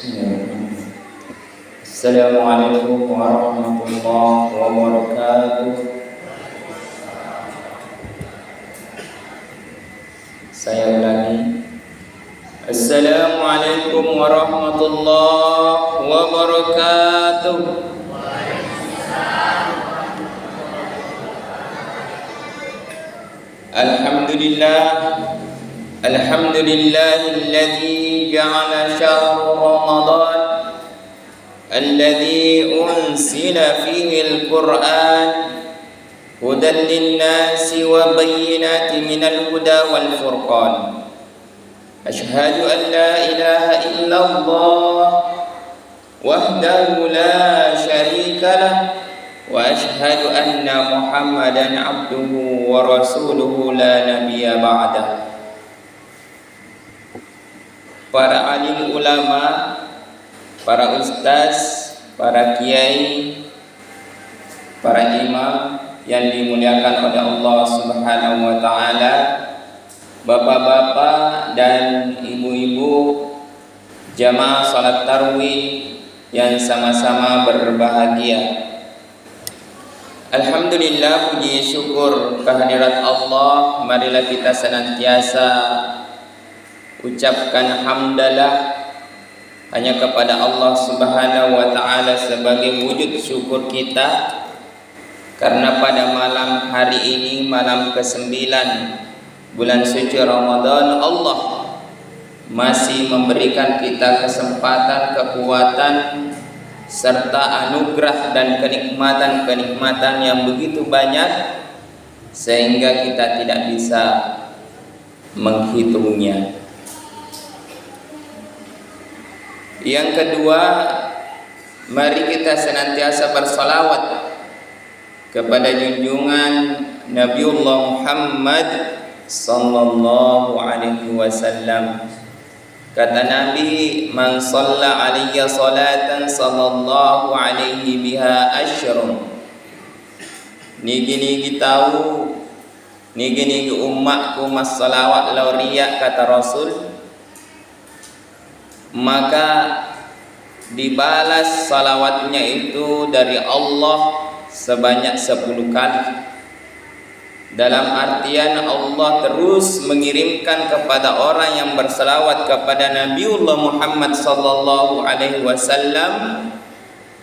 Bismillahirrahmanirrahim. Assalamualaikum warahmatullahi wabarakatuh. Saya ulangi. Assalamualaikum warahmatullahi wabarakatuh. Alhamdulillah. Alhamdulillahilladzi ja'ala syahr Ramadan alladzi unsila fihi al-Qur'an hudan lin-nasi wa bayyinatin minal huda wal furqan. Asyhadu an la ilaha illallah wahdahu la syarika lah wa asyhadu anna Muhammadan abduhu wa rasuluhu la nabiyya ba'dah. Para alim ulama, para ustaz, para kiai, para imam yang dimuliakan oleh Allah Subhanahu wa taala, bapak-bapak dan ibu-ibu jamaah salat tarawih yang sama-sama berbahagia. Alhamdulillah, puji syukur kehadirat Allah. Marilah kita senantiasa ucapkan hamdalah hanya kepada Allah Subhanahu wa taala sebagai wujud syukur kita, karena pada malam hari ini, malam ke-9 bulan suci Ramadan, Allah masih memberikan kita kesempatan, kekuatan serta anugerah dan kenikmatan-kenikmatan yang begitu banyak sehingga kita tidak bisa menghitungnya. Yang kedua, mari kita senantiasa bersalawat kepada junjungan Nabiullah Muhammad sallallahu alaihi wasallam. Kata Nabi, man shalla alayya salatan sallallahu alaihi biha asyrun. Nigi tahu, nigi umatku mas salawat lauriya, kata Rasul, maka dibalas salawatnya itu dari Allah sebanyak 10 kali. Dalam artian Allah terus mengirimkan kepada orang yang bersalawat kepada Nabiullah Muhammad sallallahu alaihi wasallam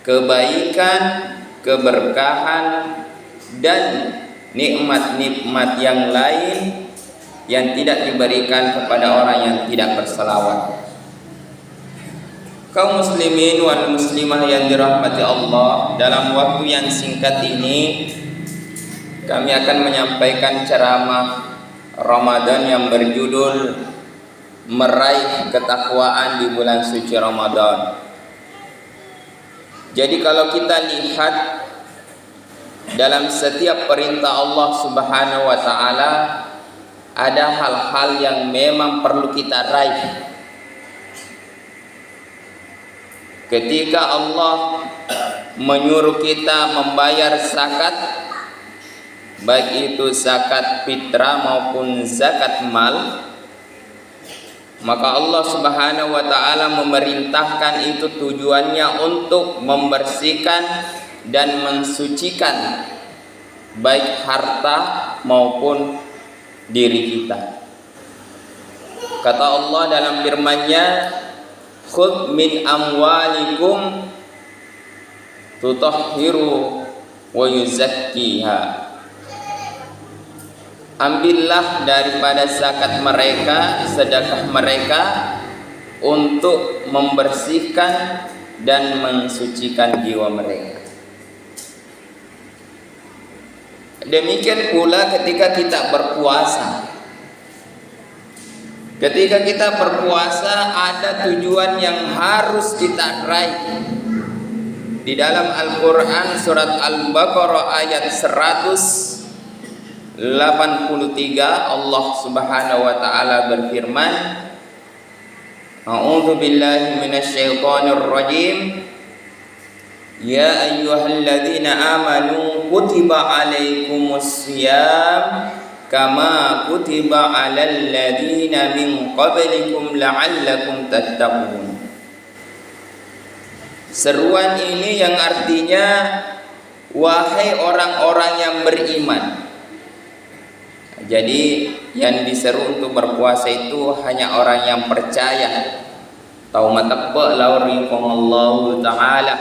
kebaikan, keberkahan dan nikmat-nikmat yang lain yang tidak diberikan kepada orang yang tidak bersalawat. Kaum muslimin wal muslimah yang dirahmati Allah, dalam waktu yang singkat ini kami akan menyampaikan ceramah Ramadan yang berjudul Meraih Ketakwaan di Bulan Suci Ramadan. Jadi kalau kita lihat dalam setiap perintah Allah Subhanahu wa taala, ada hal-hal yang memang perlu kita raih. Ketika Allah menyuruh kita membayar zakat, baik itu zakat fitrah maupun zakat mal, maka Allah Subhanahu wa taala memerintahkan itu tujuannya untuk membersihkan dan mensucikan baik harta maupun diri kita. Kata Allah dalam firman-Nya, khudh min amwalikum tutahhiru wa yuzakkiha. Ambillah daripada zakat mereka, sedekah mereka, untuk membersihkan dan mensucikan jiwa mereka. Demikian pula ketika kita berpuasa. Ketika kita berpuasa, ada tujuan yang harus kita raih. Di dalam Al-Quran surat Al-Baqarah ayat 183 Allah Subhanahu wa taala berfirman, A'udzu billahi minasyaitonir rajim. Ya ayyuhalladzina amanu kutiba alaikumusiyam kama kutiba alal ladzina min qablikum la'allakum tattaqun. Seruan ini yang artinya wahai orang-orang yang beriman. Jadi yang diseru untuk berpuasa itu hanya orang yang percaya. Taumataqba laurikumullahu ta'ala.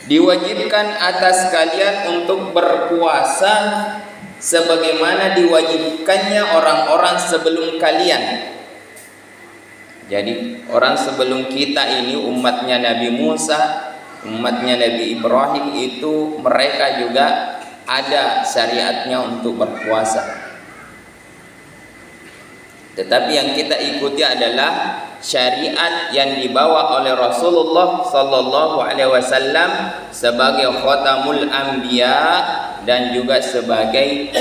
Diwajibkan atas kalian untuk berpuasa sebagaimana diwajibkannya orang-orang sebelum kalian. Jadi orang sebelum kita ini, umatnya Nabi Musa, umatnya Nabi Ibrahim, itu mereka juga ada syariatnya untuk berpuasa. Tetapi yang kita ikuti adalah syariat yang dibawa oleh Rasulullah sallallahu alaihi wasallam sebagai khatamul anbiya dan juga sebagai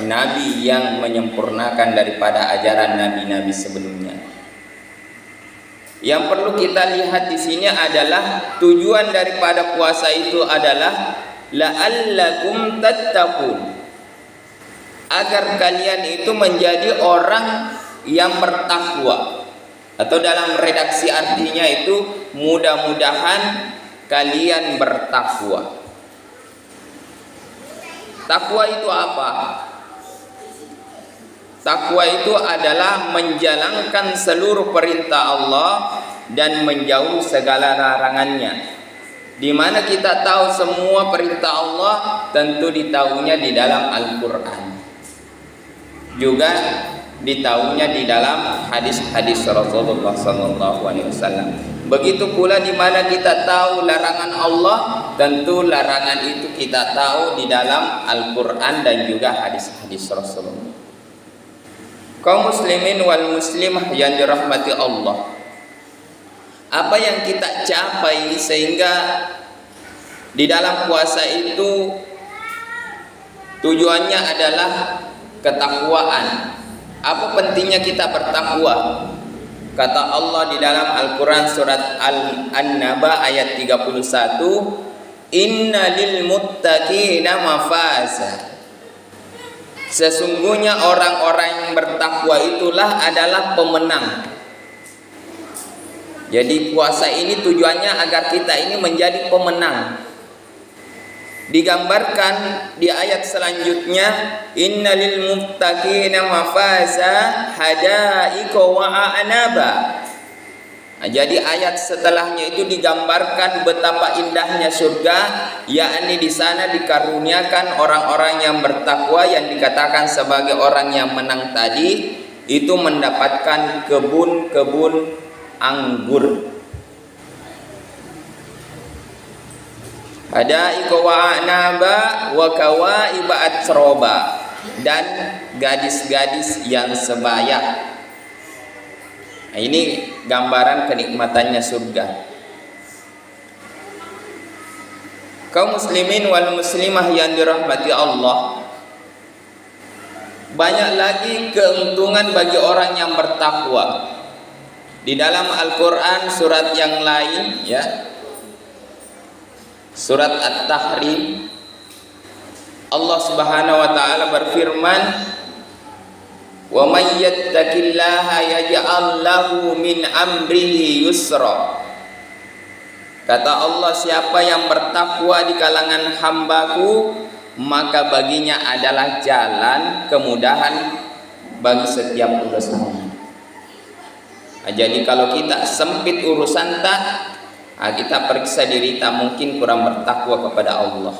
nabi yang menyempurnakan daripada ajaran nabi-nabi sebelumnya. Yang perlu kita lihat di sini adalah tujuan daripada puasa itu adalah la'allakum tattaqun, agar kalian itu menjadi orang yang bertakwa, atau dalam redaksi artinya itu mudah-mudahan kalian bertakwa. Takwa itu apa? Takwa itu adalah menjalankan seluruh perintah Allah dan menjauhi segala larangannya. Di mana kita tahu semua perintah Allah tentu ditahunya di dalam Al-Quran, juga ditahunya di dalam hadis-hadis Rasulullah SAW. Begitu pula di mana kita tahu larangan Allah, tentu larangan itu kita tahu di dalam Al-Quran dan juga hadis-hadis Rasulullah. Kaum muslimin wal muslimah yang dirahmati Allah, apa yang kita capai sehingga di dalam puasa itu tujuannya adalah ketakwaan. Apa pentingnya kita bertakwa? Kata Allah di dalam Al-Quran surat An-Naba ayat 31, Inna lil muttaqina mafaza. Sesungguhnya orang-orang yang bertakwa itulah adalah pemenang. Jadi puasa ini tujuannya agar kita ini menjadi pemenang. Digambarkan di ayat selanjutnya, innalil muttaqina mafaza hadaiqa wa a'naba. Nah, jadi ayat setelahnya itu digambarkan betapa indahnya surga, yakni di sana dikaruniakan orang-orang yang bertakwa yang dikatakan sebagai orang yang menang tadi itu mendapatkan kebun-kebun anggur. Hadaiqa wa a'naba wa kawaiba atroba, dan gadis-gadis yang sebaya. Nah, ini gambaran kenikmatannya surga. Kaum muslimin wal muslimah yang dirahmati Allah, banyak lagi keuntungan bagi orang yang bertakwa. Di dalam Al-Quran surat yang lain, ya, surat At-Tahrim, Allah Subhanahu wa taala berfirman, wa may yattaqillaha yaj'al lahu min amrihi yusra. Kata Allah, siapa yang bertakwa di kalangan hambaku, maka baginya adalah jalan kemudahan bagi setiap urusannya. Nah, jadi kalau kita sempit urusan kita periksa diri, tak mungkin kurang bertakwa kepada Allah.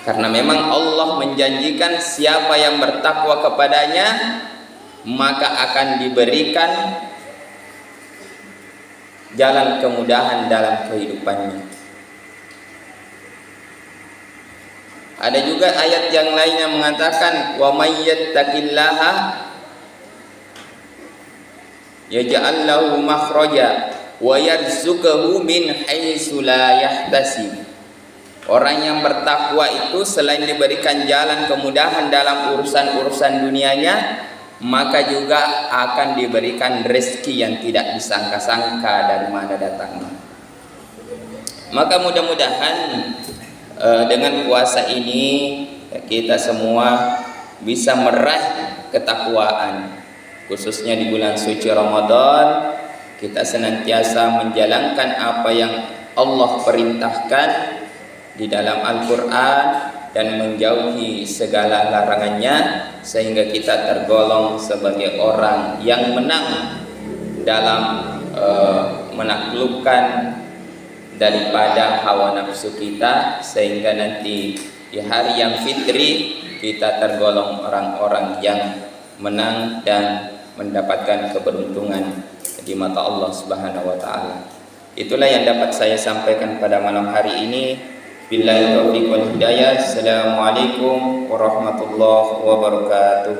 Karena memang Allah menjanjikan siapa yang bertakwa kepadanya maka akan diberikan jalan kemudahan dalam kehidupannya. Ada juga ayat yang lain yang mengatakan wa may yattaqillaha yaj'al lahu makhraja wa yarzuqhu min haitsu la yahtasib. Orang yang bertakwa itu selain diberikan jalan kemudahan dalam urusan-urusan dunianya, maka juga akan diberikan rezeki yang tidak disangka-sangka dari mana datangnya. Maka mudah-mudahan dengan puasa ini kita semua bisa meraih ketakwaan, khususnya di bulan suci Ramadan, kita senantiasa menjalankan apa yang Allah perintahkan di dalam Al-Quran dan menjauhi segala larangannya, sehingga kita tergolong sebagai orang yang menang dalam menaklukkan daripada hawa nafsu kita, sehingga nanti di hari yang fitri kita tergolong orang-orang yang menang dan mendapatkan keberuntungan di mata Allah Subhanahu wa taala. Itulah yang dapat saya sampaikan pada malam hari ini. Billahi taufiq wal hidayah. Assalamualaikum warahmatullahi wabarakatuh.